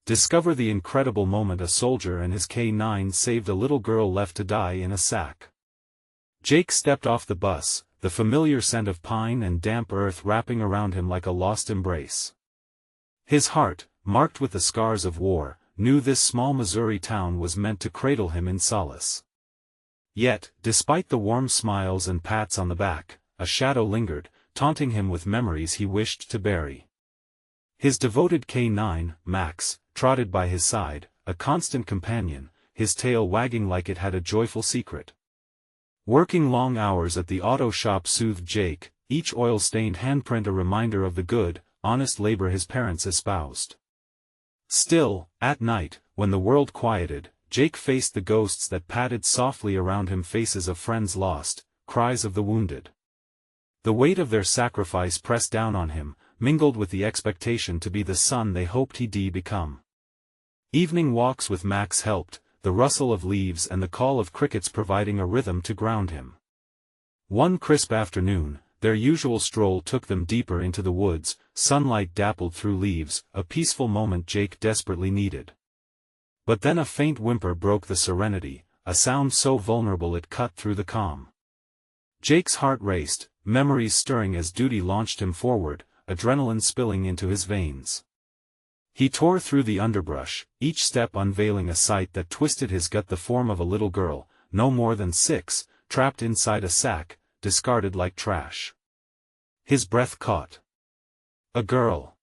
Discover the incredible moment a soldier and his K9 saved a little girl left to die in a sack. Jake stepped off the bus, the familiar scent of pine and damp earth wrapping around him like a lost embrace. His heart, marked with the scars of war, knew this small Missouri town was meant to cradle him in solace. Yet, despite the warm smiles and pats on the back, a shadow lingered, taunting him with memories he wished to bury. His devoted K9, Max, trotted by his side, a constant companion, his tail wagging like it had a joyful secret. Working long hours at the auto shop soothed Jake, each oil-stained handprint a reminder of the good, honest labor his parents espoused. Still, at night, when the world quieted, Jake faced the ghosts that padded softly around him, faces of friends lost, cries of the wounded. The weight of their sacrifice pressed down on him, mingled with the expectation to be the son they hoped he'd become. Evening walks with Max helped, the rustle of leaves and the call of crickets providing a rhythm to ground him. One crisp afternoon, their usual stroll took them deeper into the woods, sunlight dappled through leaves, a peaceful moment Jake desperately needed. But then a faint whimper broke the serenity, a sound so vulnerable it cut through the calm. Jake's heart raced, memories stirring as duty launched him forward, adrenaline spilling into his veins. He tore through the underbrush, each step unveiling a sight that twisted his gut, the form of a little girl, no more than 6, trapped inside a sack, discarded like trash. His breath caught. A girl.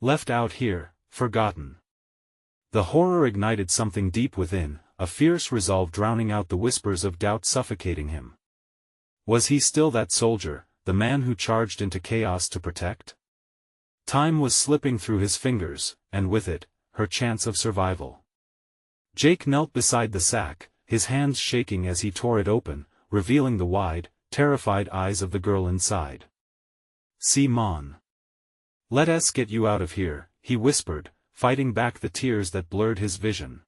Left out here, forgotten. The horror ignited something deep within, a fierce resolve drowning out the whispers of doubt suffocating him. Was he still that soldier, the man who charged into chaos to protect? Time was slipping through his fingers, and with it, her chance of survival. Jake knelt beside the sack, his hands shaking as he tore it open, revealing the wide, terrified eyes of the girl inside. "Simon. Let us get you out of here," he whispered, fighting back the tears that blurred his vision.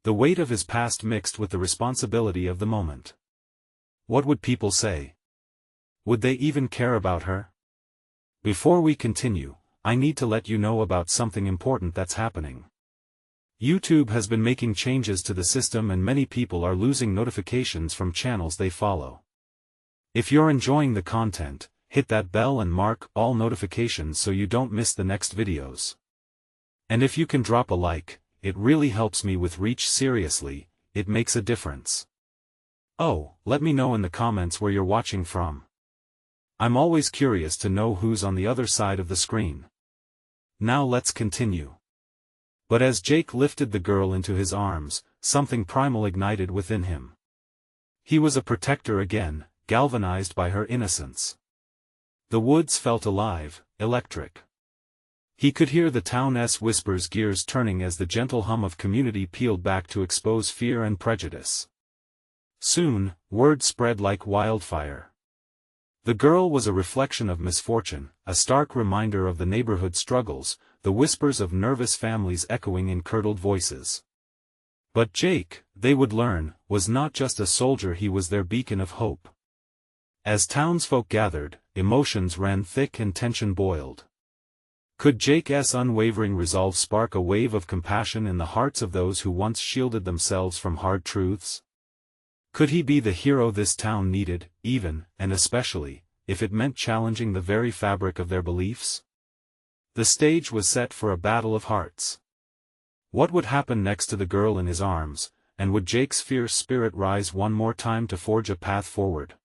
The weight of his past mixed with the responsibility of the moment. What would people say? Would they even care about her? Before we continue, I need to let you know about something important that's happening. YouTube has been making changes to the system and many people are losing notifications from channels they follow. If you're enjoying the content, hit that bell and mark all notifications so you don't miss the next videos. And if you can drop a like, it really helps me with reach. Seriously, it makes a difference. Oh, let me know in the comments where you're watching from. I'm always curious to know who's on the other side of the screen. Now let's continue. But as Jake lifted the girl into his arms, something primal ignited within him. He was a protector again, galvanized by her innocence. The woods felt alive, electric. He could hear the town's whispers, gears turning as the gentle hum of community peeled back to expose fear and prejudice. Soon, word spread like wildfire. The girl was a reflection of misfortune, a stark reminder of the neighborhood struggles, the whispers of nervous families echoing in curdled voices. But Jake, they would learn, was not just a soldier, he was their beacon of hope. As townsfolk gathered, emotions ran thick and tension boiled. Could Jake's unwavering resolve spark a wave of compassion in the hearts of those who once shielded themselves from hard truths? Could he be the hero this town needed, even, and especially, if it meant challenging the very fabric of their beliefs? The stage was set for a battle of hearts. What would happen next to the girl in his arms, and would Jake's fierce spirit rise one more time to forge a path forward?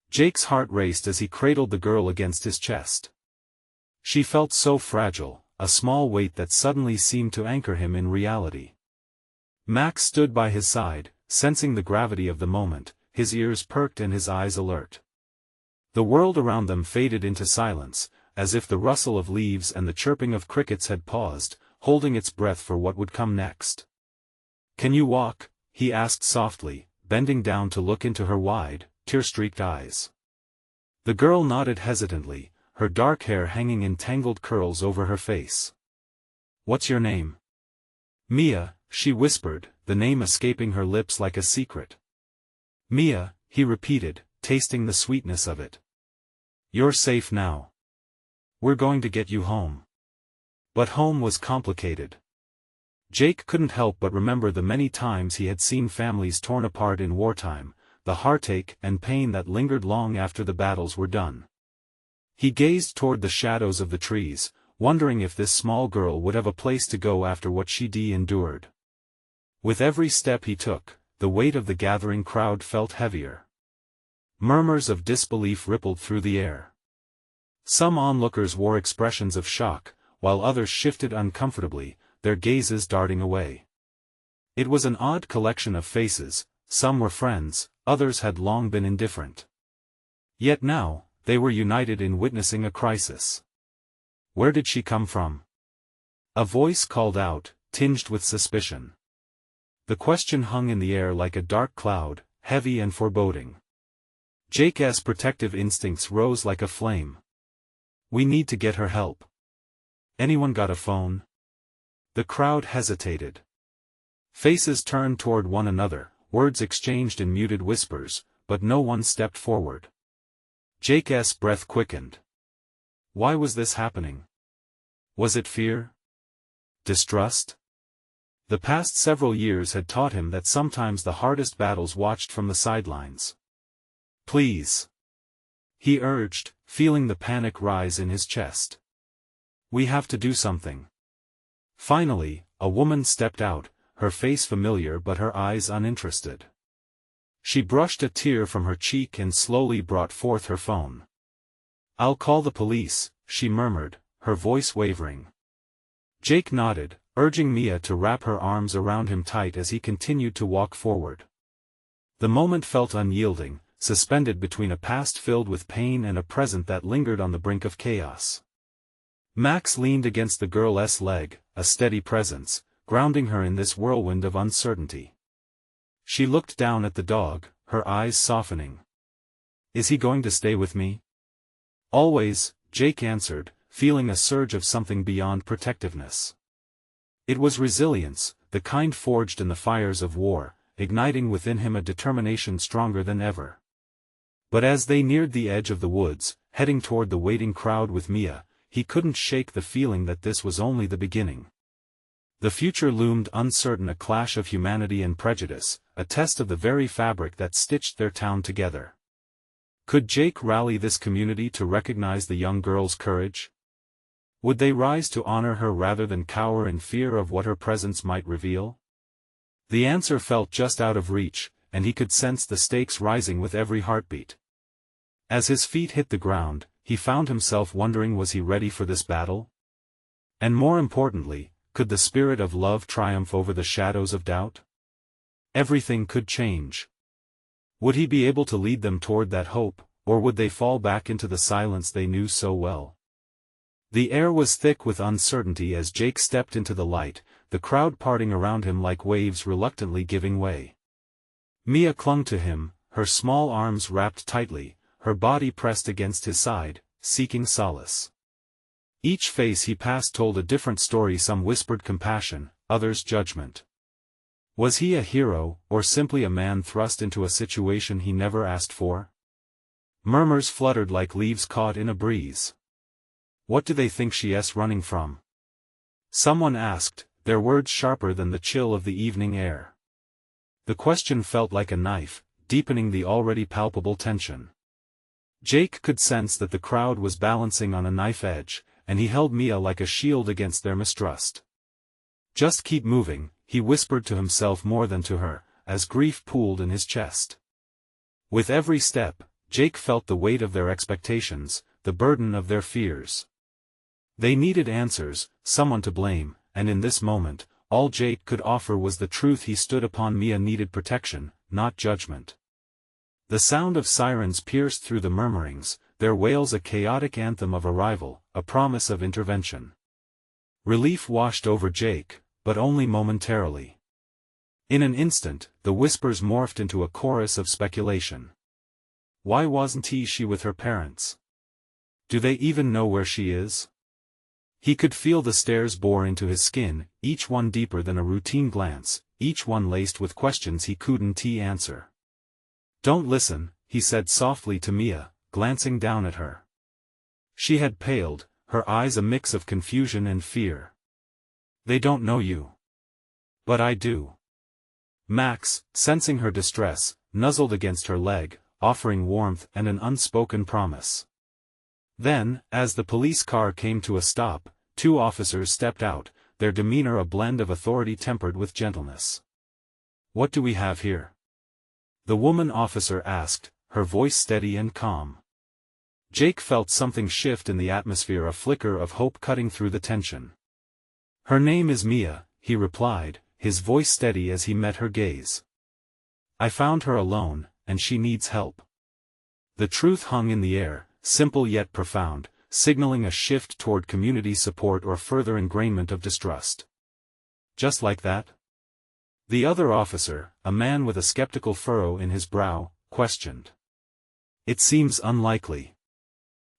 Jake's heart raced as he cradled the girl against his chest. She felt so fragile, a small weight that suddenly seemed to anchor him in reality. Max stood by his side, sensing the gravity of the moment, his ears perked and his eyes alert. The world around them faded into silence, as if the rustle of leaves and the chirping of crickets had paused, holding its breath for what would come next. "Can you walk?" he asked softly, bending down to look into her wide, tear-streaked eyes. The girl nodded hesitantly, her dark hair hanging in tangled curls over her face. "What's your name?" "Mia," she whispered, the name escaping her lips like a secret. "Mia," he repeated, tasting the sweetness of it. "You're safe now. We're going to get you home." But home was complicated. Jake couldn't help but remember the many times he had seen families torn apart in wartime, the heartache and pain that lingered long after the battles were done. He gazed toward the shadows of the trees, wondering if this small girl would have a place to go after what she'd endured. With every step he took, the weight of the gathering crowd felt heavier. Murmurs of disbelief rippled through the air. Some onlookers wore expressions of shock, while others shifted uncomfortably, their gazes darting away. It was an odd collection of faces, some were friends, others had long been indifferent. Yet now, they were united in witnessing a crisis. Where did she come from? A voice called out, tinged with suspicion. The question hung in the air like a dark cloud, heavy and foreboding. Jake's protective instincts rose like a flame. We need to get her help. Anyone got a phone? The crowd hesitated. Faces turned toward one another, words exchanged in muted whispers, but no one stepped forward. Jake's breath quickened. Why was this happening? Was it fear? Distrust? The past several years had taught him that sometimes the hardest battles watched from the sidelines. Please, he urged, feeling the panic rise in his chest. We have to do something. Finally, a woman stepped out, her face familiar but her eyes uninterested. She brushed a tear from her cheek and slowly brought forth her phone. I'll call the police, she murmured, her voice wavering. Jake nodded, urging Mia to wrap her arms around him tight as he continued to walk forward. The moment felt unyielding, suspended between a past filled with pain and a present that lingered on the brink of chaos. Max leaned against the girl's leg, a steady presence, grounding her in this whirlwind of uncertainty. She looked down at the dog, her eyes softening. Is he going to stay with me? Always, Jake answered, feeling a surge of something beyond protectiveness. It was resilience, the kind forged in the fires of war, igniting within him a determination stronger than ever. But as they neared the edge of the woods, heading toward the waiting crowd with Mia, he couldn't shake the feeling that this was only the beginning. The future loomed uncertain, a clash of humanity and prejudice, a test of the very fabric that stitched their town together. Could Jake rally this community to recognize the young girl's courage? Would they rise to honor her rather than cower in fear of what her presence might reveal? The answer felt just out of reach, and he could sense the stakes rising with every heartbeat. As his feet hit the ground, he found himself wondering, was he ready for this battle? And more importantly, could the spirit of love triumph over the shadows of doubt? Everything could change. Would he be able to lead them toward that hope, or would they fall back into the silence they knew so well? The air was thick with uncertainty as Jake stepped into the light, the crowd parting around him like waves reluctantly giving way. Mia clung to him, her small arms wrapped tightly, her body pressed against his side, seeking solace. Each face he passed told a different story, some whispered compassion, others judgment. Was he a hero, or simply a man thrust into a situation he never asked for? Murmurs fluttered like leaves caught in a breeze. What do they think she's running from? Someone asked, their words sharper than the chill of the evening air. The question felt like a knife, deepening the already palpable tension. Jake could sense that the crowd was balancing on a knife edge, and he held Mia like a shield against their mistrust. Just keep moving, he whispered to himself more than to her, as grief pooled in his chest. With every step, Jake felt the weight of their expectations, the burden of their fears. They needed answers, someone to blame, and in this moment, all Jake could offer was the truth he stood upon. Mia needed protection, not judgment. The sound of sirens pierced through the murmurings, their wails a chaotic anthem of arrival, a promise of intervention. Relief washed over Jake, but only momentarily. In an instant, the whispers morphed into a chorus of speculation. Why wasn't she with her parents? Do they even know where she is? He could feel the stares bore into his skin, each one deeper than a routine glance, each one laced with questions he couldn't answer. Don't listen, he said softly to Mia, glancing down at her. She had paled, her eyes a mix of confusion and fear. "They don't know you." "But I do." Max, sensing her distress, nuzzled against her leg, offering warmth and an unspoken promise. Then, as the police car came to a stop, two officers stepped out, their demeanor a blend of authority tempered with gentleness. "What do we have here?" the woman officer asked, her voice steady and calm. Jake felt something shift in the atmosphere, a flicker of hope cutting through the tension. "Her name is Mia," he replied, his voice steady as he met her gaze. "I found her alone, and she needs help." The truth hung in the air, simple yet profound, signaling a shift toward community support or further ingrainment of distrust. "Just like that?" the other officer, a man with a skeptical furrow in his brow, questioned. "It seems unlikely."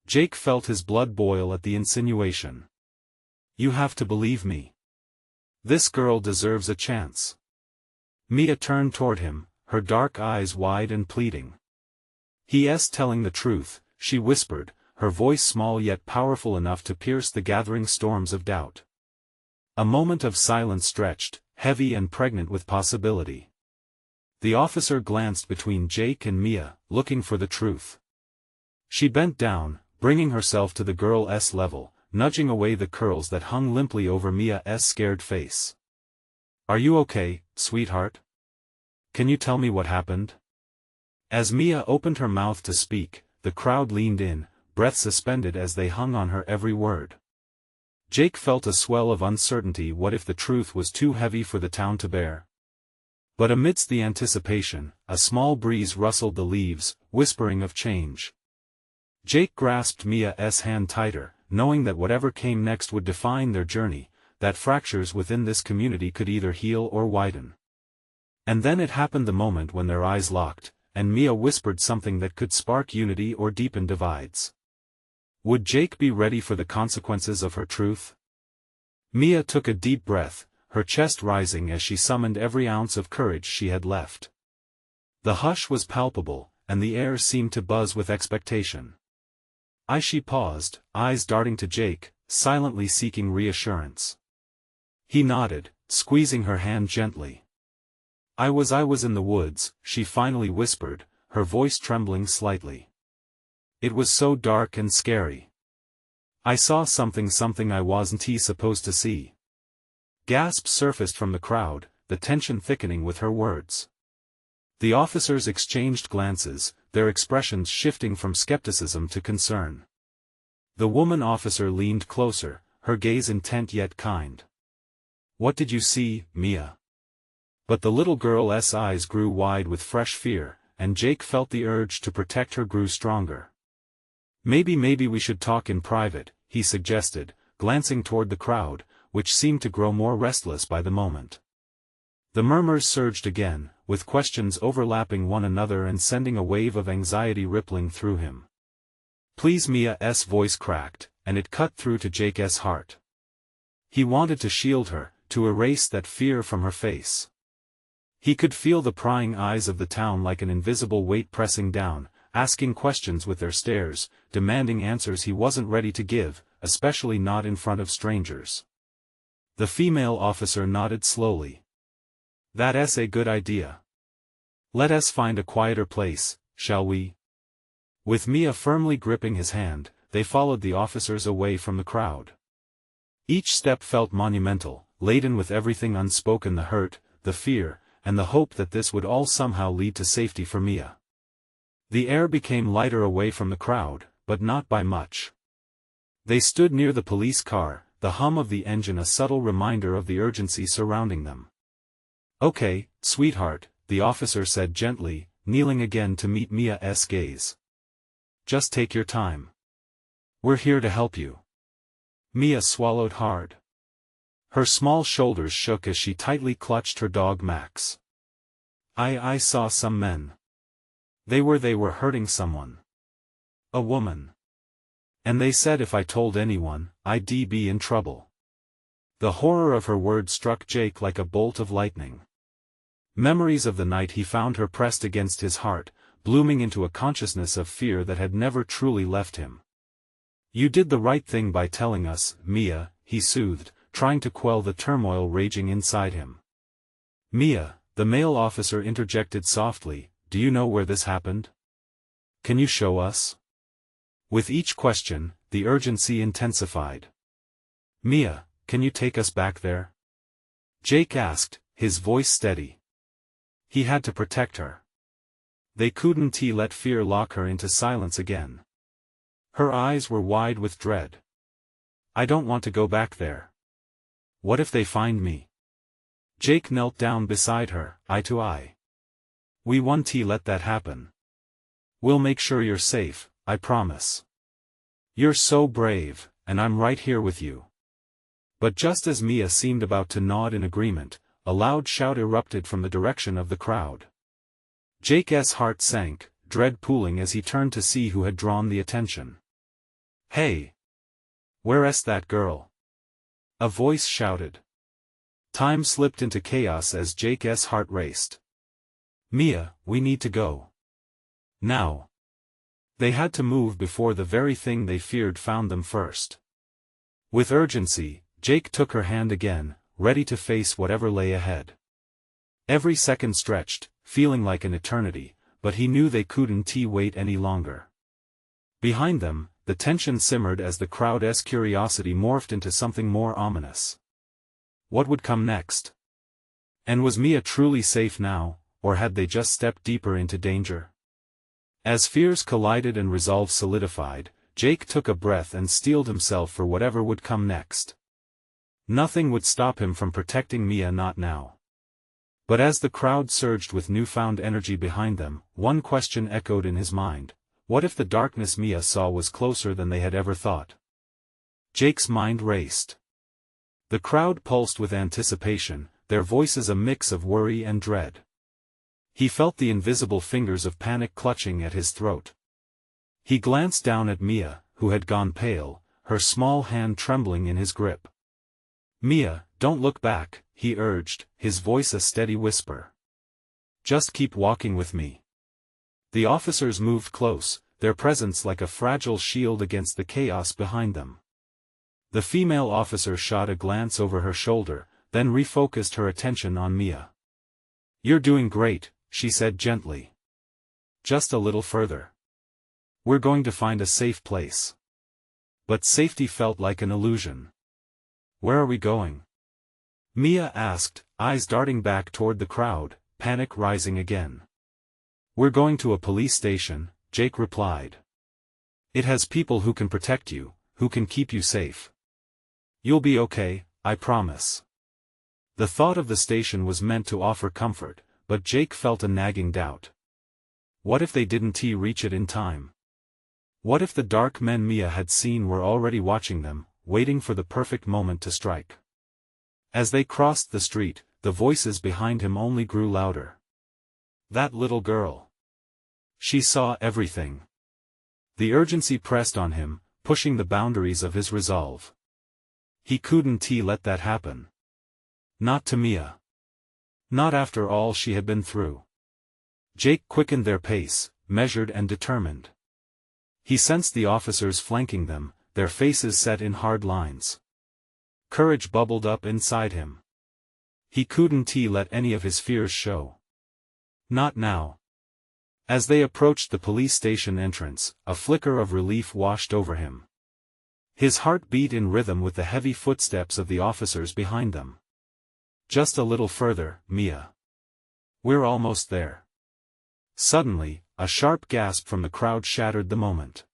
Jake felt his blood boil at the insinuation. "You have to believe me. This girl deserves a chance." Mia turned toward him, her dark eyes wide and pleading. "He's telling the truth," she whispered, her voice small yet powerful enough to pierce the gathering storms of doubt. A moment of silence stretched, heavy and pregnant with possibility. The officer glanced between Jake and Mia, looking for the truth. She bent down, bringing herself to the girl's level, nudging away the curls that hung limply over Mia's scared face. "Are you okay, sweetheart? Can you tell me what happened?" As Mia opened her mouth to speak, the crowd leaned in, breath suspended as they hung on her every word. Jake felt a swell of uncertainty. What if the truth was too heavy for the town to bear? But amidst the anticipation, a small breeze rustled the leaves, whispering of change. Jake grasped Mia's hand tighter, knowing that whatever came next would define their journey, that fractures within this community could either heal or widen. And then it happened, the moment when their eyes locked, and Mia whispered something that could spark unity or deepen divides. Would Jake be ready for the consequences of her truth? Mia took a deep breath, her chest rising as she summoned every ounce of courage she had left. The hush was palpable, and the air seemed to buzz with expectation. She paused, eyes darting to Jake, silently seeking reassurance. He nodded, squeezing her hand gently. I was in the woods," she finally whispered, her voice trembling slightly. "It was so dark and scary. I saw something I wasn't supposed to see." Gasps surfaced from the crowd, the tension thickening with her words. The officers exchanged glances, their expressions shifting from skepticism to concern. The woman officer leaned closer, her gaze intent yet kind. "What did you see, Mia?" But the little girl's eyes grew wide with fresh fear, and Jake felt the urge to protect her grew stronger. Maybe we should talk in private," he suggested, glancing toward the crowd, which seemed to grow more restless by the moment. The murmurs surged again, with questions overlapping one another and sending a wave of anxiety rippling through him. "Please," Mia's voice cracked, and it cut through to Jake's heart. He wanted to shield her, to erase that fear from her face. He could feel the prying eyes of the town like an invisible weight pressing down, asking questions with their stares, demanding answers he wasn't ready to give, especially not in front of strangers. The female officer nodded slowly. "That's a good idea. Let us find a quieter place, shall we?" With Mia firmly gripping his hand, they followed the officers away from the crowd. Each step felt monumental, laden with everything unspoken, the hurt, the fear, and the hope that this would all somehow lead to safety for Mia. The air became lighter away from the crowd, but not by much. They stood near the police car, the hum of the engine a subtle reminder of the urgency surrounding them. "Okay, sweetheart," the officer said gently, kneeling again to meet Mia's gaze. "Just take your time. We're here to help you." Mia swallowed hard. Her small shoulders shook as she tightly clutched her dog Max. I saw some men. They were hurting someone. A woman. And they said if I told anyone, I'd be in trouble." The horror of her words struck Jake like a bolt of lightning. Memories of the night he found her pressed against his heart, blooming into a consciousness of fear that had never truly left him. You did the right thing by telling us, Mia, he soothed, trying to quell the turmoil raging inside him. Mia, the male officer interjected softly, do you know where this happened? Can you show us? With each question, the urgency intensified. Mia, can you take us back there? Jake asked, his voice steady. He had to protect her. They couldn't let fear lock her into silence again. Her eyes were wide with dread. I don't want to go back there. What if they find me? Jake knelt down beside her, eye to eye. We won't let that happen. We'll make sure you're safe, I promise. You're so brave, and I'm right here with you. But just as Mia seemed about to nod in agreement, a loud shout erupted from the direction of the crowd. Jake's heart sank, dread pooling as he turned to see who had drawn the attention. Hey! Where's that girl? A voice shouted. Time slipped into chaos as Jake's heart raced. Mia, we need to go. Now. They had to move before the very thing they feared found them first. With urgency, Jake took her hand again, ready to face whatever lay ahead. Every second stretched, feeling like an eternity, but he knew they couldn't wait any longer. Behind them, the tension simmered as the crowd's curiosity morphed into something more ominous. What would come next? And was Mia truly safe now, or had they just stepped deeper into danger? As fears collided and resolve solidified, Jake took a breath and steeled himself for whatever would come next. Nothing would stop him from protecting Mia, not now. But as the crowd surged with newfound energy behind them, one question echoed in his mind. What if the darkness Mia saw was closer than they had ever thought? Jake's mind raced. The crowd pulsed with anticipation, their voices a mix of worry and dread. He felt the invisible fingers of panic clutching at his throat. He glanced down at Mia, who had gone pale, her small hand trembling in his grip. Mia, don't look back, he urged, his voice a steady whisper. Just keep walking with me. The officers moved close, their presence like a fragile shield against the chaos behind them. The female officer shot a glance over her shoulder, then refocused her attention on Mia. You're doing great, she said gently. Just a little further. We're going to find a safe place. But safety felt like an illusion. Where are we going? Mia asked, eyes darting back toward the crowd, panic rising again. We're going to a police station, Jake replied. It has people who can protect you, who can keep you safe. You'll be okay, I promise. The thought of the station was meant to offer comfort, but Jake felt a nagging doubt. What if they didn't reach it in time? What if the dark men Mia had seen were already watching them, waiting for the perfect moment to strike? As they crossed the street, the voices behind him only grew louder. That little girl. She saw everything. The urgency pressed on him, pushing the boundaries of his resolve. He couldn't let that happen. Not to Mia. Not after all she had been through. Jake quickened their pace, measured and determined. He sensed the officers flanking them, their faces set in hard lines. Courage bubbled up inside him. He couldn't let any of his fears show. Not now. As they approached the police station entrance, a flicker of relief washed over him. His heart beat in rhythm with the heavy footsteps of the officers behind them. Just a little further, Mia. We're almost there. Suddenly, a sharp gasp from the crowd shattered the moment.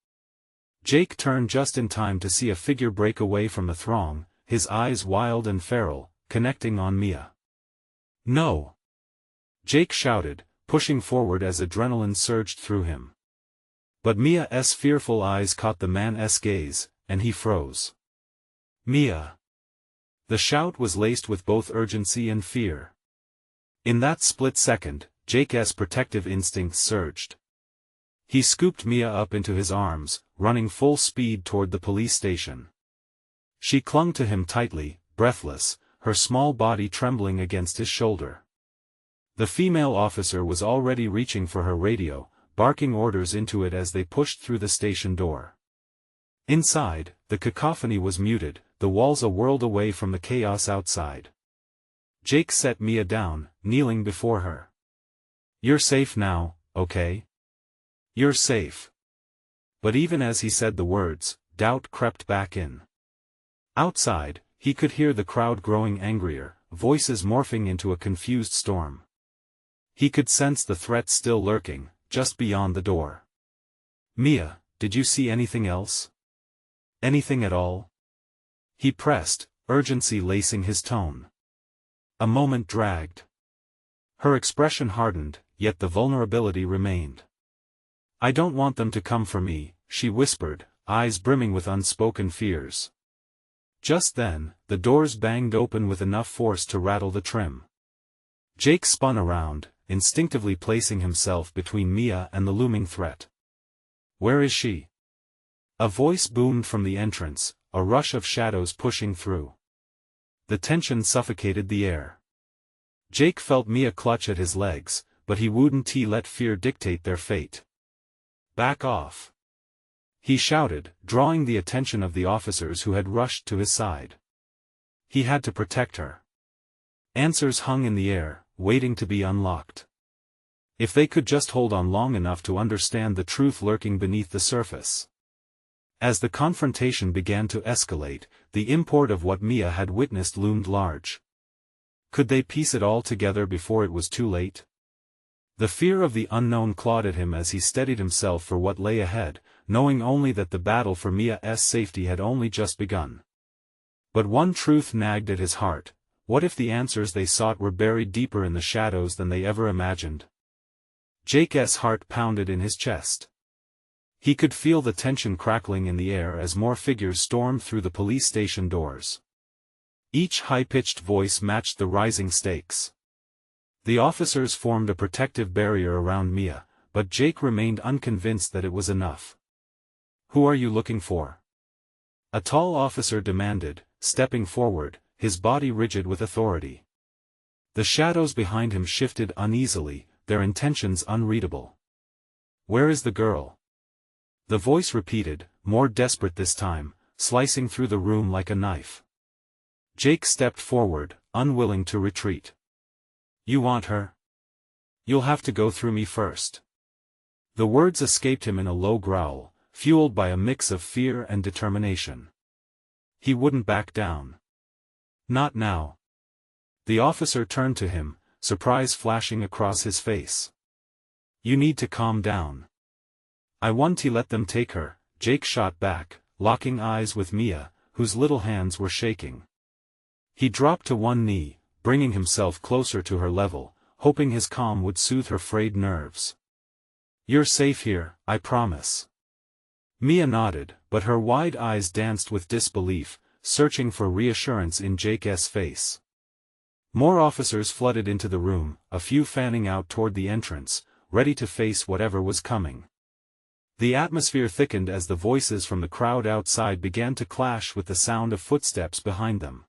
Jake turned just in time to see a figure break away from the throng, his eyes wild and feral, connecting on Mia. No! Jake shouted, pushing forward as adrenaline surged through him. But Mia's fearful eyes caught the man's gaze, and he froze. Mia! The shout was laced with both urgency and fear. In that split second, Jake's protective instincts surged. He scooped Mia up into his arms, running full speed toward the police station. She clung to him tightly, breathless, her small body trembling against his shoulder. The female officer was already reaching for her radio, barking orders into it as they pushed through the station door. Inside, the cacophony was muted, the walls whirled away from the chaos outside. Jake set Mia down, kneeling before her. "You're safe now, okay? You're safe." But even as he said the words, doubt crept back in. Outside, he could hear the crowd growing angrier, voices morphing into a confused storm. He could sense the threat still lurking, just beyond the door. "Mia, did you see anything else? Anything at all?" He pressed, urgency lacing his tone. A moment dragged. Her expression hardened, yet the vulnerability remained. "I don't want them to come for me," she whispered, eyes brimming with unspoken fears. Just then, the doors banged open with enough force to rattle the trim. Jake spun around, instinctively placing himself between Mia and the looming threat. "Where is she?" A voice boomed from the entrance, a rush of shadows pushing through. The tension suffocated the air. Jake felt Mia clutch at his legs, but he wouldn't let fear dictate their fate. "Back off!" he shouted, drawing the attention of the officers who had rushed to his side. He had to protect her. Answers hung in the air, waiting to be unlocked. If they could just hold on long enough to understand the truth lurking beneath the surface. As the confrontation began to escalate, the import of what Mia had witnessed loomed large. Could they piece it all together before it was too late? The fear of the unknown clawed at him as he steadied himself for what lay ahead, knowing only that the battle for Mia's safety had only just begun. But one truth nagged at his heart: what if the answers they sought were buried deeper in the shadows than they ever imagined? Jake's heart pounded in his chest. He could feel the tension crackling in the air as more figures stormed through the police station doors. Each high-pitched voice matched the rising stakes. The officers formed a protective barrier around Mia, but Jake remained unconvinced that it was enough. "Who are you looking for?" a tall officer demanded, stepping forward, his body rigid with authority. The shadows behind him shifted uneasily, their intentions unreadable. "Where is the girl?" the voice repeated, more desperate this time, slicing through the room like a knife. Jake stepped forward, unwilling to retreat. "You want her? You'll have to go through me first." The words escaped him in a low growl, fueled by a mix of fear and determination. He wouldn't back down. Not now. The officer turned to him, surprise flashing across his face. "You need to calm down." "I want to let them take her," Jake shot back, locking eyes with Mia, whose little hands were shaking. He dropped to one knee, bringing himself closer to her level, hoping his calm would soothe her frayed nerves. "You're safe here, I promise." Mia nodded, but her wide eyes danced with disbelief, searching for reassurance in Jake's face. More officers flooded into the room, a few fanning out toward the entrance, ready to face whatever was coming. The atmosphere thickened as the voices from the crowd outside began to clash with the sound of footsteps behind them.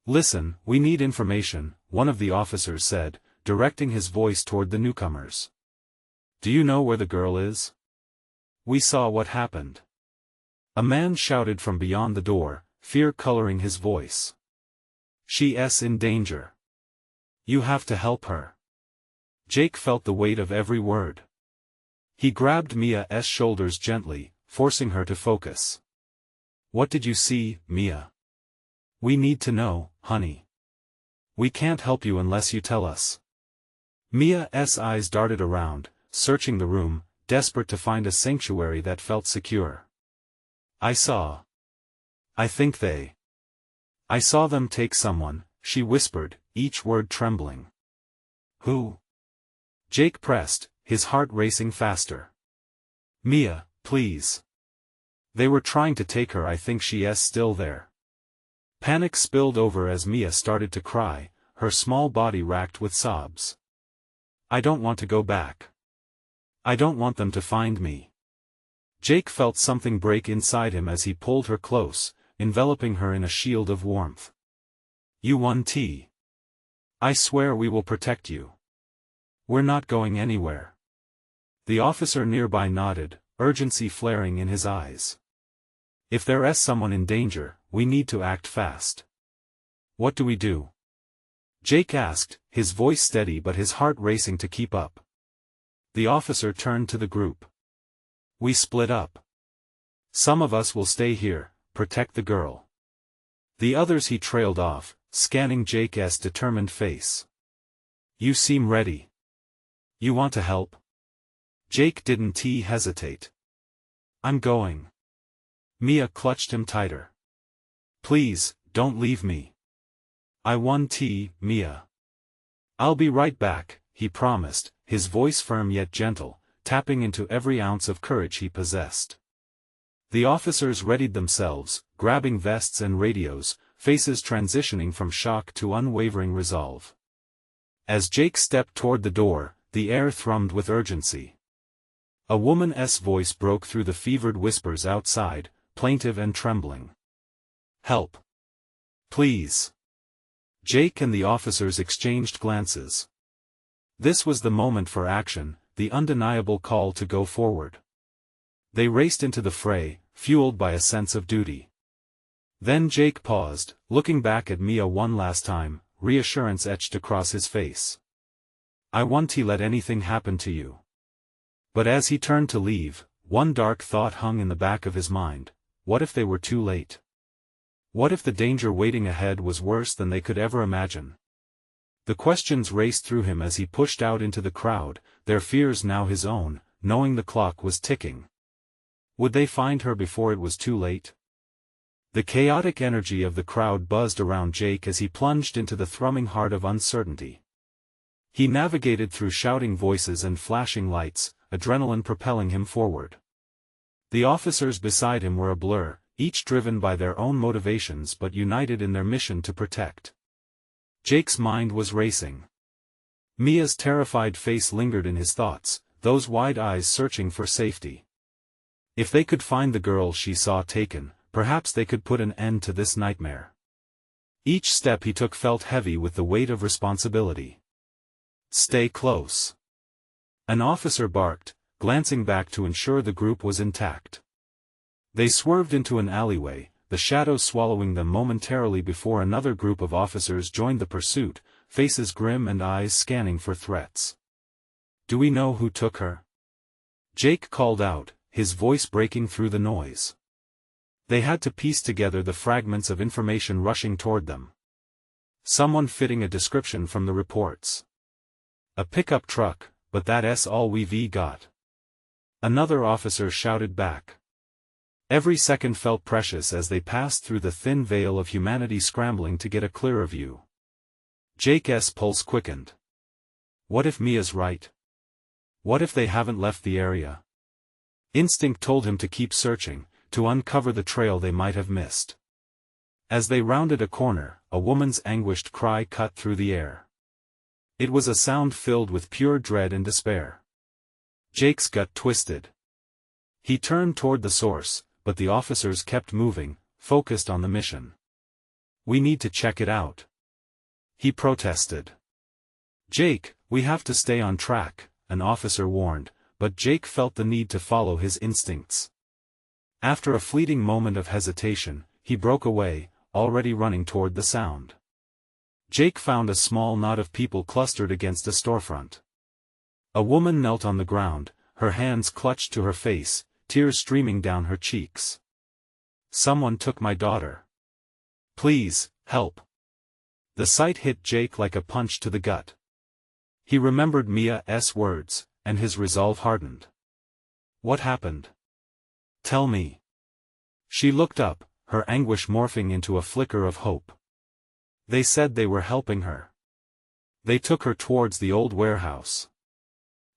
"Listen, we need information," one of the officers said, directing his voice toward the newcomers. "Do you know where the girl is?" "We saw what happened." A man shouted from beyond the door, fear coloring his voice. "She's in danger. You have to help her." Jake felt the weight of every word. He grabbed Mia's shoulders gently, forcing her to focus. "What did you see, Mia? We need to know, honey. We can't help you unless you tell us." Mia's eyes darted around, searching the room, desperate to find a sanctuary that felt secure. I saw them take someone," she whispered, each word trembling. "Who?" Jake pressed, his heart racing faster. "Mia, please. They were trying to take her. I think she's still there." Panic spilled over as Mia started to cry, her small body racked with sobs. "I don't want to go back. I don't want them to find me." Jake felt something break inside him as he pulled her close, enveloping her in a shield of warmth. "You won. I swear we will protect you. We're not going anywhere." The officer nearby nodded, urgency flaring in his eyes. If there's someone in danger, we need to act fast. What do we do? Jake asked, his voice steady but his heart racing to keep up. The officer turned to the group. We split up. Some of us will stay here, protect the girl. The others he trailed off, scanning Jake's determined face. You seem ready. You want to help? Jake didn't hesitate. I'm going. Mia clutched him tighter. Please, don't leave me. I want Mia. I'll be right back, he promised, his voice firm yet gentle, tapping into every ounce of courage he possessed. The officers readied themselves, grabbing vests and radios, faces transitioning from shock to unwavering resolve. As Jake stepped toward the door, the air thrummed with urgency. A woman's voice broke through the fevered whispers outside, plaintive and trembling. Help. Please. Jake and the officers exchanged glances. This was the moment for action, the undeniable call to go forward. They raced into the fray, fueled by a sense of duty. Then Jake paused, looking back at Mia one last time, reassurance etched across his face. I won't let anything happen to you. But as he turned to leave, one dark thought hung in the back of his mind. What if they were too late? What if the danger waiting ahead was worse than they could ever imagine? The questions raced through him as he pushed out into the crowd, their fears now his own, knowing the clock was ticking. Would they find her before it was too late? The chaotic energy of the crowd buzzed around Jake as he plunged into the thrumming heart of uncertainty. He navigated through shouting voices and flashing lights, adrenaline propelling him forward. The officers beside him were a blur, each driven by their own motivations but united in their mission to protect. Jake's mind was racing. Mia's terrified face lingered in his thoughts, those wide eyes searching for safety. If they could find the girl she saw taken, perhaps they could put an end to this nightmare. Each step he took felt heavy with the weight of responsibility. Stay close. An officer barked, glancing back to ensure the group was intact. They swerved into an alleyway, the shadows swallowing them momentarily before another group of officers joined the pursuit, faces grim and eyes scanning for threats. Do we know who took her? Jake called out, his voice breaking through the noise. They had to piece together the fragments of information rushing toward them. Someone fitting a description from the reports. A pickup truck, but that's all we've got. Another officer shouted back. Every second felt precious as they passed through the thin veil of humanity scrambling to get a clearer view. Jake's pulse quickened. What if Mia's right? What if they haven't left the area? Instinct told him to keep searching, to uncover the trail they might have missed. As they rounded a corner, a woman's anguished cry cut through the air. It was a sound filled with pure dread and despair. Jake's gut twisted. He turned toward the source, but the officers kept moving, focused on the mission. We need to check it out. He protested. Jake, we have to stay on track, an officer warned, but Jake felt the need to follow his instincts. After a fleeting moment of hesitation, he broke away, already running toward the sound. Jake found a small knot of people clustered against a storefront. A woman knelt on the ground, her hands clutched to her face, tears streaming down her cheeks. Someone took my daughter. Please, help. The sight hit Jake like a punch to the gut. He remembered Mia's words, and his resolve hardened. What happened? Tell me. She looked up, her anguish morphing into a flicker of hope. They said they were helping her. They took her towards the old warehouse.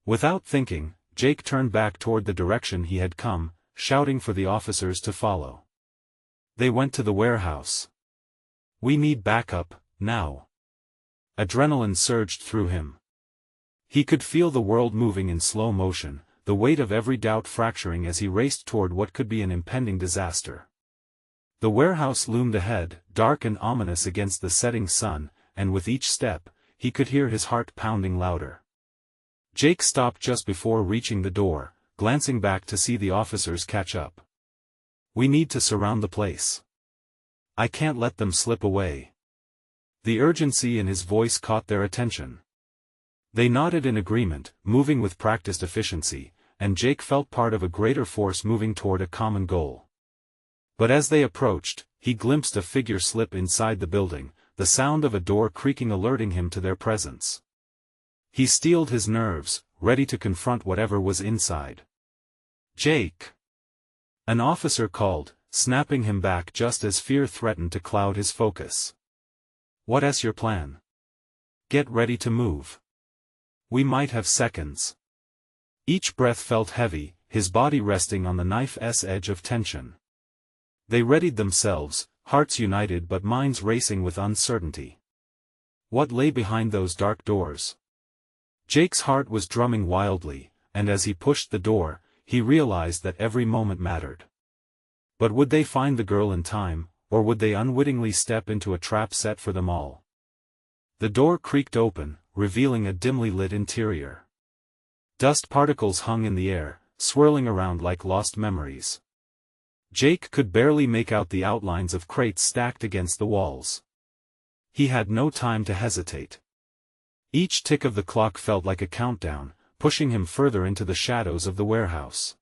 Without thinking, Jake turned back toward the direction he had come, shouting for the officers to follow. They went to the warehouse. We need backup, now. Adrenaline surged through him. He could feel the world moving in slow motion, the weight of every doubt fracturing as he raced toward what could be an impending disaster. The warehouse loomed ahead, dark and ominous against the setting sun, and with each step, he could hear his heart pounding louder. Jake stopped just before reaching the door, glancing back to see the officers catch up. We need to surround the place. I can't let them slip away. The urgency in his voice caught their attention. They nodded in agreement, moving with practiced efficiency, and Jake felt part of a greater force moving toward a common goal. But as they approached, he glimpsed a figure slip inside the building, the sound of a door creaking alerting him to their presence. He steeled his nerves, ready to confront whatever was inside. "Jake!" An officer called, snapping him back just as fear threatened to cloud his focus. "What's your plan? Get ready to move. We might have seconds." Each breath felt heavy, his body resting on the knife's edge of tension. They readied themselves, hearts united but minds racing with uncertainty. What lay behind those dark doors? Jake's heart was drumming wildly, and as he pushed the door, he realized that every moment mattered. But would they find the girl in time, or would they unwittingly step into a trap set for them all? The door creaked open, revealing a dimly lit interior. Dust particles hung in the air, swirling around like lost memories. Jake could barely make out the outlines of crates stacked against the walls. He had no time to hesitate. Each tick of the clock felt like a countdown, pushing him further into the shadows of the warehouse.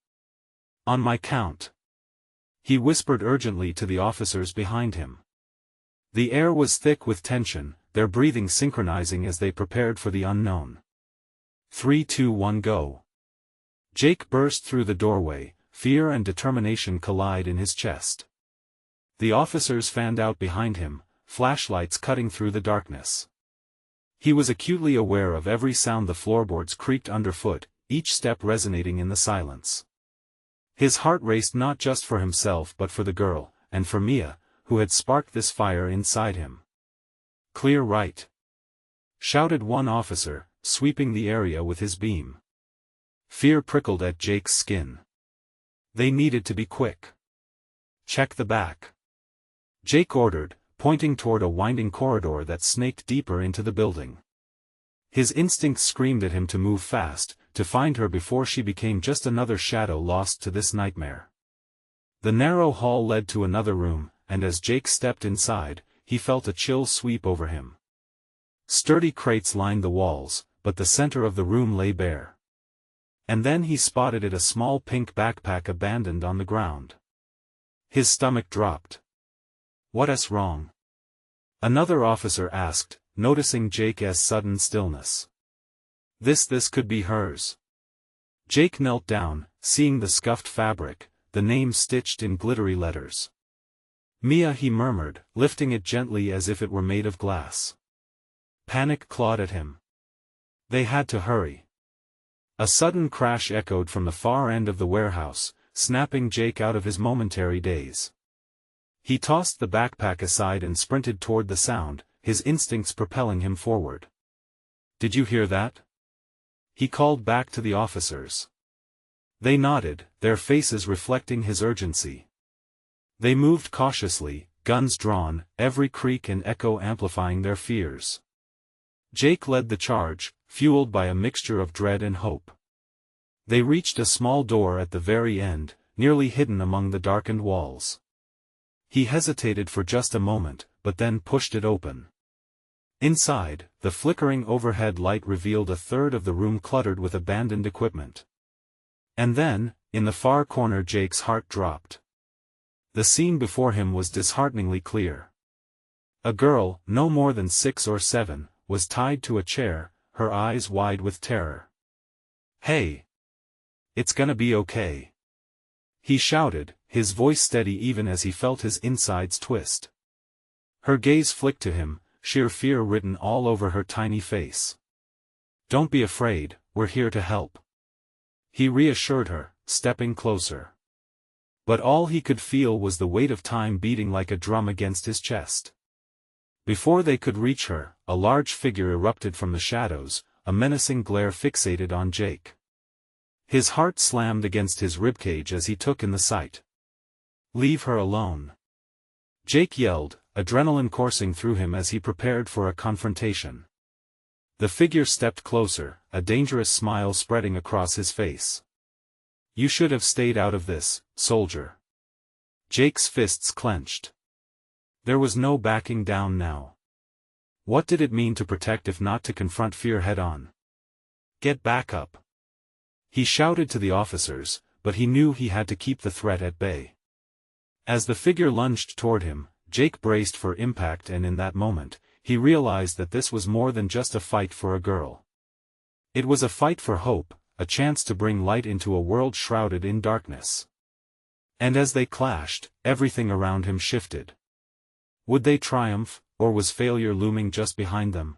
"On my count," he whispered urgently to the officers behind him. The air was thick with tension, their breathing synchronizing as they prepared for the unknown. 3, 2, 1, go. Jake burst through the doorway, fear and determination collide in his chest. The officers fanned out behind him, flashlights cutting through the darkness. He was acutely aware of every sound. The floorboards creaked underfoot, each step resonating in the silence. His heart raced not just for himself but for the girl, and for Mia, who had sparked this fire inside him. "Clear right!" shouted one officer, sweeping the area with his beam. Fear prickled at Jake's skin. They needed to be quick. "Check the back," Jake ordered, pointing toward a winding corridor that snaked deeper into the building. His instincts screamed at him to move fast, to find her before she became just another shadow lost to this nightmare. The narrow hall led to another room, and as Jake stepped inside, he felt a chill sweep over him. Sturdy crates lined the walls, but the center of the room lay bare. And then he spotted a small pink backpack abandoned on the ground. His stomach dropped. "What's wrong?" another officer asked, noticing Jake's sudden stillness. This could be hers." Jake knelt down, seeing the scuffed fabric, the name stitched in glittery letters. "Mia," he murmured, lifting it gently as if it were made of glass. Panic clawed at him. They had to hurry. A sudden crash echoed from the far end of the warehouse, snapping Jake out of his momentary daze. He tossed the backpack aside and sprinted toward the sound, his instincts propelling him forward. "Did you hear that?" he called back to the officers. They nodded, their faces reflecting his urgency. They moved cautiously, guns drawn, every creak and echo amplifying their fears. Jake led the charge, fueled by a mixture of dread and hope. They reached a small door at the very end, nearly hidden among the darkened walls. He hesitated for just a moment, but then pushed it open. Inside, the flickering overhead light revealed a third of the room cluttered with abandoned equipment. And then, in the far corner, Jake's heart dropped. The scene before him was dishearteningly clear. A girl, no more than 6 or 7, was tied to a chair, her eyes wide with terror. "Hey! It's gonna be okay," he shouted, his voice steady even as he felt his insides twist. Her gaze flicked to him, sheer fear written all over her tiny face. "Don't be afraid, we're here to help," he reassured her, stepping closer. But all he could feel was the weight of time beating like a drum against his chest. Before they could reach her, a large figure erupted from the shadows, a menacing glare fixated on Jake. His heart slammed against his ribcage as he took in the sight. "Leave her alone," Jake yelled, adrenaline coursing through him as he prepared for a confrontation. The figure stepped closer, a dangerous smile spreading across his face. "You should have stayed out of this, soldier." Jake's fists clenched. There was no backing down now. What did it mean to protect if not to confront fear head-on? Get back up. He shouted to the officers, but he knew he had to keep the threat at bay. As the figure lunged toward him, Jake braced for impact, and in that moment, he realized that this was more than just a fight for a girl. It was a fight for hope, a chance to bring light into a world shrouded in darkness. And as they clashed, everything around him shifted. Would they triumph, or was failure looming just behind them?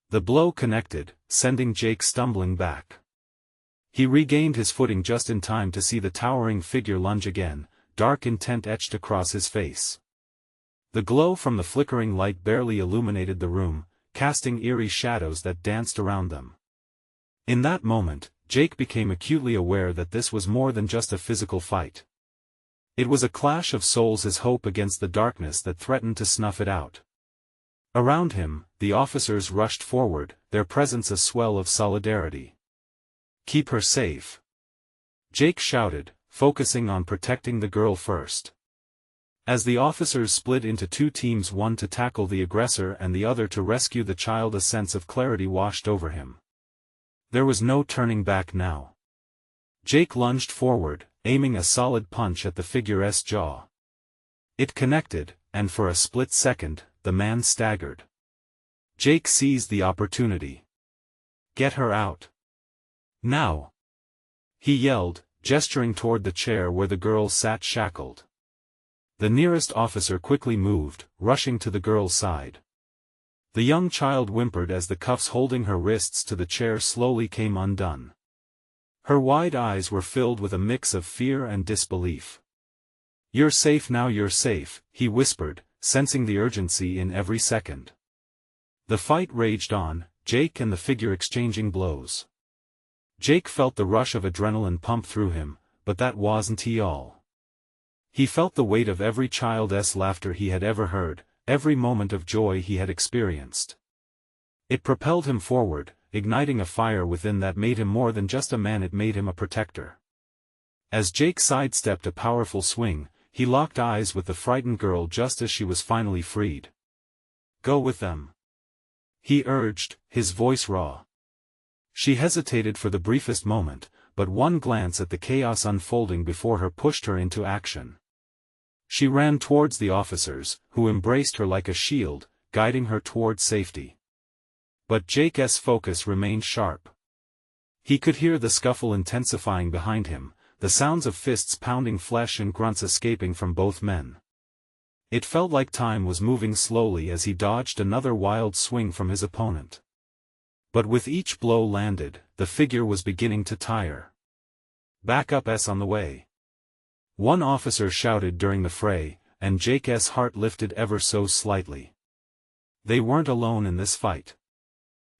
The blow connected, sending Jake stumbling back. He regained his footing just in time to see the towering figure lunge again, dark intent etched across his face. The glow from the flickering light barely illuminated the room, casting eerie shadows that danced around them. In that moment, Jake became acutely aware that this was more than just a physical fight. It was a clash of souls, his hope against the darkness that threatened to snuff it out. Around him, the officers rushed forward, their presence a swell of solidarity. "Keep her safe," Jake shouted, focusing on protecting the girl first. As the officers split into two teams, one to tackle the aggressor and the other to rescue the child, a sense of clarity washed over him. There was no turning back now. Jake lunged forward, aiming a solid punch at the figure's jaw. It connected, and for a split second, the man staggered. Jake seized the opportunity. "Get her out. Now!" he yelled, gesturing toward the chair where the girl sat shackled. The nearest officer quickly moved, rushing to the girl's side. The young child whimpered as the cuffs holding her wrists to the chair slowly came undone. Her wide eyes were filled with a mix of fear and disbelief. "You're safe now, you're safe," he whispered, sensing the urgency in every second. The fight raged on, Jake and the figure exchanging blows. Jake felt the rush of adrenaline pump through him, but that wasn't all. He felt the weight of every child's laughter he had ever heard, every moment of joy he had experienced. It propelled him forward, igniting a fire within that made him more than just a man, it made him a protector. As Jake sidestepped a powerful swing, he locked eyes with the frightened girl just as she was finally freed. "Go with them," he urged, his voice raw. She hesitated for the briefest moment, but one glance at the chaos unfolding before her pushed her into action. She ran towards the officers, who embraced her like a shield, guiding her toward safety. But Jake's focus remained sharp. He could hear the scuffle intensifying behind him, the sounds of fists pounding flesh and grunts escaping from both men. It felt like time was moving slowly as he dodged another wild swing from his opponent. But with each blow landed, the figure was beginning to tire. "Backup's on the way," one officer shouted during the fray, and Jake's heart lifted ever so slightly. They weren't alone in this fight.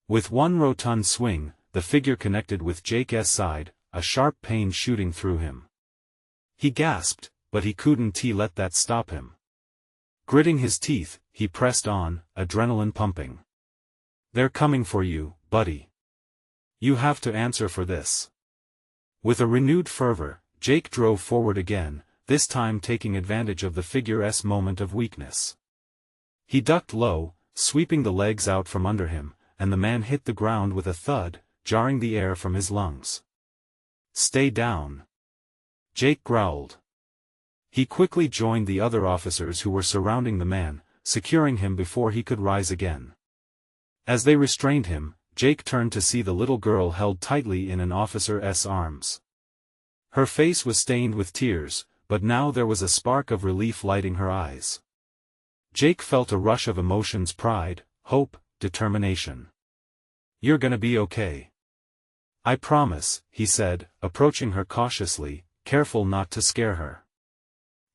With one rotund swing, the figure connected with Jake's side, a sharp pain shooting through him. He gasped, but he couldn't let that stop him. Gritting his teeth, he pressed on, adrenaline pumping. "They're coming for you, buddy. You have to answer for this." With a renewed fervor, Jake drove forward again, this time taking advantage of the figure's moment of weakness. He ducked low, sweeping the legs out from under him, and the man hit the ground with a thud, jarring the air from his lungs. "Stay down," Jake growled. He quickly joined the other officers who were surrounding the man, securing him before he could rise again. As they restrained him, Jake turned to see the little girl held tightly in an officer's arms. Her face was stained with tears, but now there was a spark of relief lighting her eyes. Jake felt a rush of emotions: pride, hope, determination. "You're gonna be okay. I promise," he said, approaching her cautiously, careful not to scare her.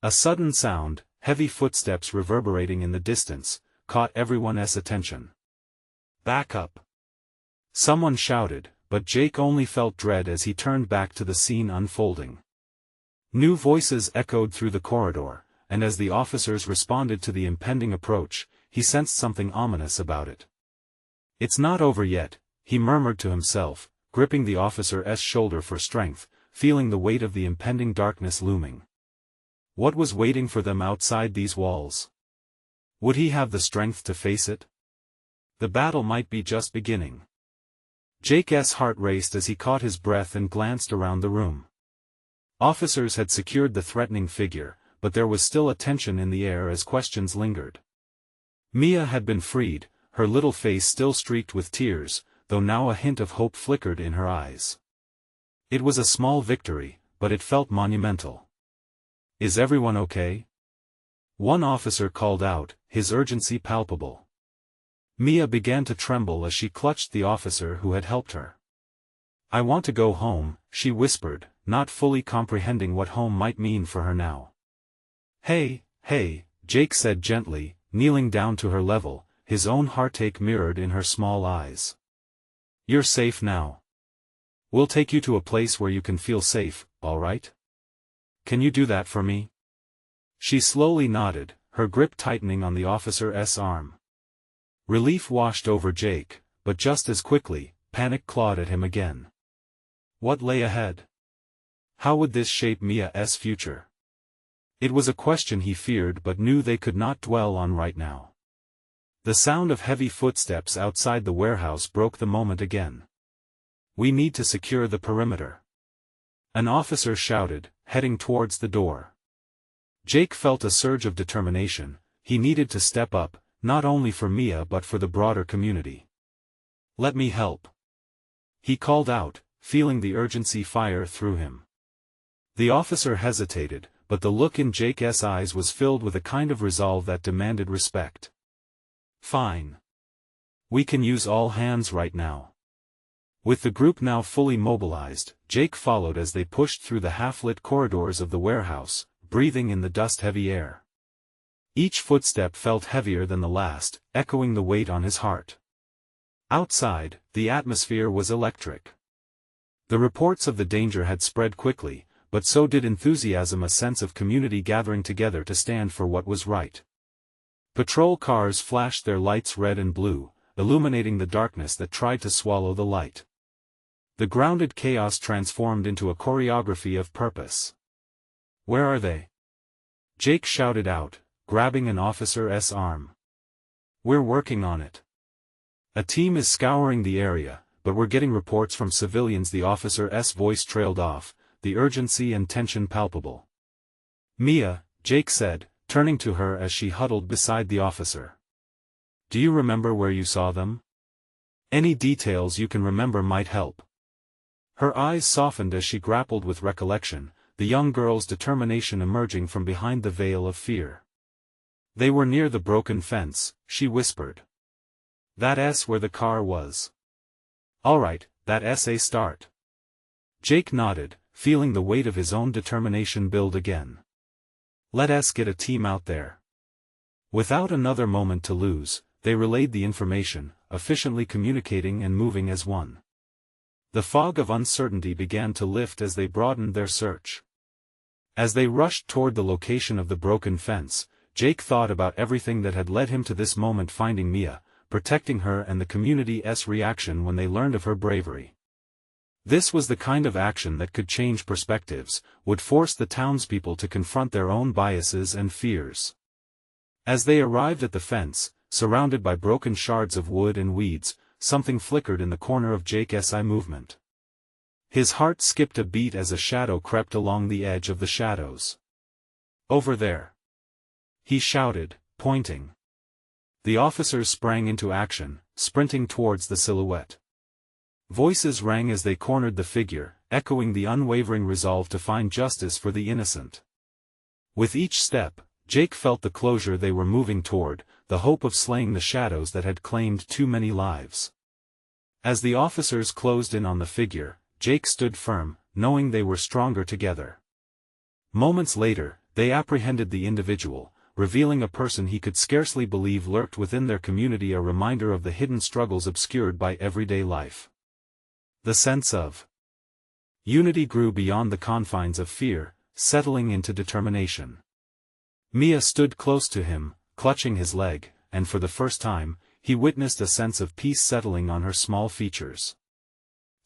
A sudden sound, heavy footsteps reverberating in the distance, caught everyone's attention. "Back up!" someone shouted, but Jake only felt dread as he turned back to the scene unfolding. New voices echoed through the corridor, and as the officers responded to the impending approach, he sensed something ominous about it. "It's not over yet," he murmured to himself, gripping the officer's shoulder for strength, feeling the weight of the impending darkness looming. What was waiting for them outside these walls? Would he have the strength to face it? The battle might be just beginning. Jake's heart raced as he caught his breath and glanced around the room. Officers had secured the threatening figure, but there was still a tension in the air as questions lingered. Mia had been freed, her little face still streaked with tears, though now a hint of hope flickered in her eyes. It was a small victory, but it felt monumental. "Is everyone okay?" One officer called out, his urgency palpable. Mia began to tremble as she clutched the officer who had helped her. "I want to go home," she whispered, not fully comprehending what home might mean for her now. "Hey, Jake said gently, kneeling down to her level, his own heartache mirrored in her small eyes. "You're safe now. We'll take you to a place where you can feel safe, all right? Can you do that for me?" She slowly nodded, her grip tightening on the officer's arm. Relief washed over Jake, but just as quickly, panic clawed at him again. What lay ahead? How would this shape Mia's future? It was a question he feared but knew they could not dwell on right now. The sound of heavy footsteps outside the warehouse broke the moment again. "We need to secure the perimeter," an officer shouted, heading towards the door. Jake felt a surge of determination. He needed to step up, not only for Mia but for the broader community. "Let me help," he called out, feeling the urgency fire through him. The officer hesitated, but the look in Jake's eyes was filled with a kind of resolve that demanded respect. "Fine. We can use all hands right now." With the group now fully mobilized, Jake followed as they pushed through the half-lit corridors of the warehouse, breathing in the dust-heavy air. Each footstep felt heavier than the last, echoing the weight on his heart. Outside, the atmosphere was electric. The reports of the danger had spread quickly, but so did enthusiasm, a sense of community gathering together to stand for what was right. Patrol cars flashed their lights red and blue, illuminating the darkness that tried to swallow the light. The grounded chaos transformed into a choreography of purpose. "Where are they?" Jake shouted out, grabbing an officer's arm. "We're working on it. A team is scouring the area, but we're getting reports from civilians." The officer's voice trailed off, the urgency and tension palpable. "Mia," Jake said, turning to her as she huddled beside the officer. "Do you remember where you saw them? Any details you can remember might help." Her eyes softened as she grappled with recollection, the young girl's determination emerging from behind the veil of fear. "They were near the broken fence," she whispered. "That's where the car was." "All right, that's a start." Jake nodded, feeling the weight of his own determination build again. "Let us get a team out there." Without another moment to lose, they relayed the information, efficiently communicating and moving as one. The fog of uncertainty began to lift as they broadened their search. As they rushed toward the location of the broken fence, Jake thought about everything that had led him to this moment, finding Mia, protecting her, and the community's reaction when they learned of her bravery. This was the kind of action that could change perspectives, would force the townspeople to confront their own biases and fears. As they arrived at the fence, surrounded by broken shards of wood and weeds, something flickered in the corner of Jake's eye movement. His heart skipped a beat as a shadow crept along the edge of the shadows. "Over there!" he shouted, pointing. The officers sprang into action, sprinting towards the silhouette. Voices rang as they cornered the figure, echoing the unwavering resolve to find justice for the innocent. With each step, Jake felt the closure they were moving toward, the hope of slaying the shadows that had claimed too many lives. As the officers closed in on the figure, Jake stood firm, knowing they were stronger together. Moments later, they apprehended the individual, revealing a person he could scarcely believe lurked within their community, a reminder of the hidden struggles obscured by everyday life. The sense of unity grew beyond the confines of fear, settling into determination. Mia stood close to him, clutching his leg, and for the first time, he witnessed a sense of peace settling on her small features.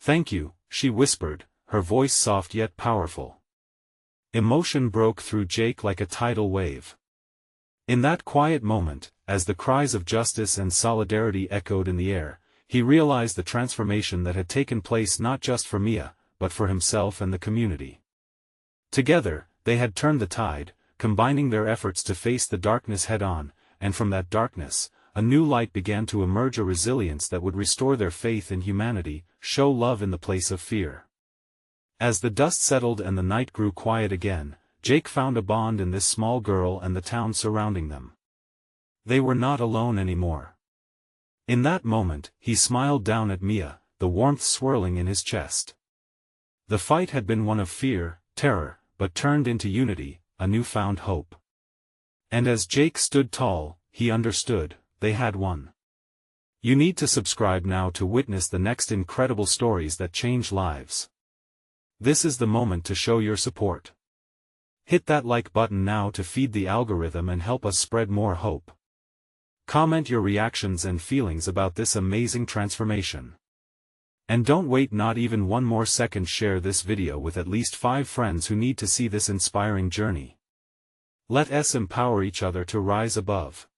"Thank you," she whispered, her voice soft yet powerful. Emotion broke through Jake like a tidal wave. In that quiet moment, as the cries of justice and solidarity echoed in the air, he realized the transformation that had taken place not just for Mia, but for himself and the community. Together, they had turned the tide, combining their efforts to face the darkness head-on, and from that darkness, a new light began to emerge, a resilience that would restore their faith in humanity, show love in the place of fear. As the dust settled and the night grew quiet again, Jake found a bond in this small girl and the town surrounding them. They were not alone anymore. In that moment, he smiled down at Mia, the warmth swirling in his chest. The fight had been one of fear, terror, but turned into unity, a newfound hope. And as Jake stood tall, he understood, they had won. You need to subscribe now to witness the next incredible stories that change lives. This is the moment to show your support. Hit that like button now to feed the algorithm and help us spread more hope. Comment your reactions and feelings about this amazing transformation. And don't wait not even one more second, share this video with at least 5 friends who need to see this inspiring journey. Let us empower each other to rise above.